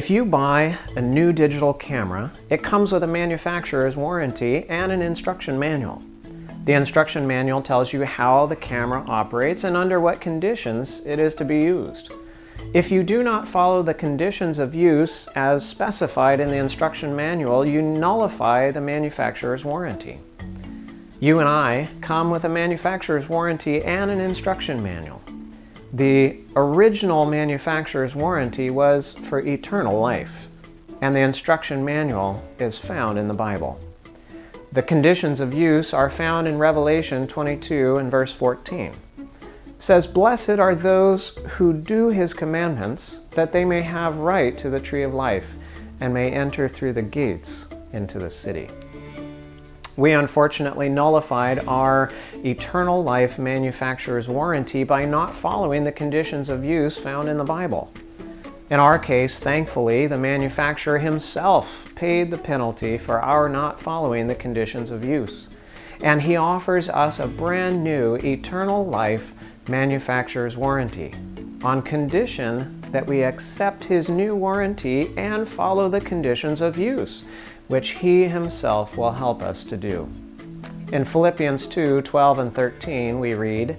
If you buy a new digital camera, it comes with a manufacturer's warranty and an instruction manual. The instruction manual tells you how the camera operates and under what conditions it is to be used. If you do not follow the conditions of use as specified in the instruction manual, you nullify the manufacturer's warranty. You and I come with a manufacturer's warranty and an instruction manual. The original manufacturer's warranty was for eternal life, and the instruction manual is found in the Bible. The conditions of use are found in Revelation 22 and verse 14. It says, "Blessed are those who do his commandments, that they may have right to the tree of life, and may enter through the gates into the city." We unfortunately nullified our eternal life manufacturer's warranty by not following the conditions of use found in the Bible. In our case, thankfully, the manufacturer himself paid the penalty for our not following the conditions of use. And he offers us a brand new eternal life manufacturer's warranty on condition that we accept his new warranty and follow the conditions of use, which he himself will help us to do. In Philippians 2:12 and 13 we read,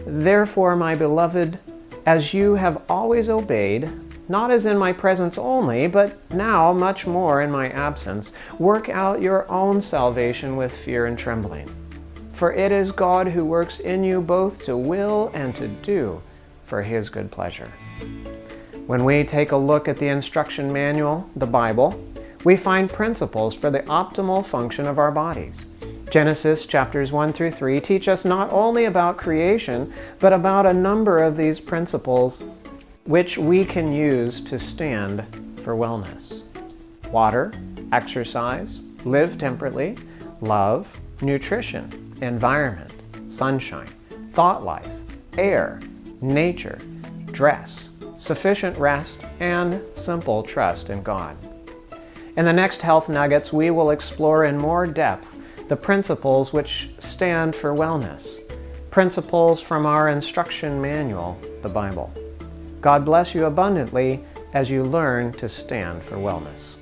"Therefore, my beloved, as you have always obeyed, not as in my presence only, but now much more in my absence, work out your own salvation with fear and trembling. For it is God who works in you both to will and to do for his good pleasure." When we take a look at the instruction manual, the Bible, we find principles for the optimal function of our bodies. Genesis chapters 1 through 3 teach us not only about creation, but about a number of these principles which we can use to stand for wellness. Water, exercise, live temperately, love, nutrition, environment, sunshine, thought life, air, nature, dress, sufficient rest, and simple trust in God. In the next Health Nuggets, we will explore in more depth the principles which stand for wellness, principles from our instruction manual, the Bible. God bless you abundantly as you learn to stand for wellness.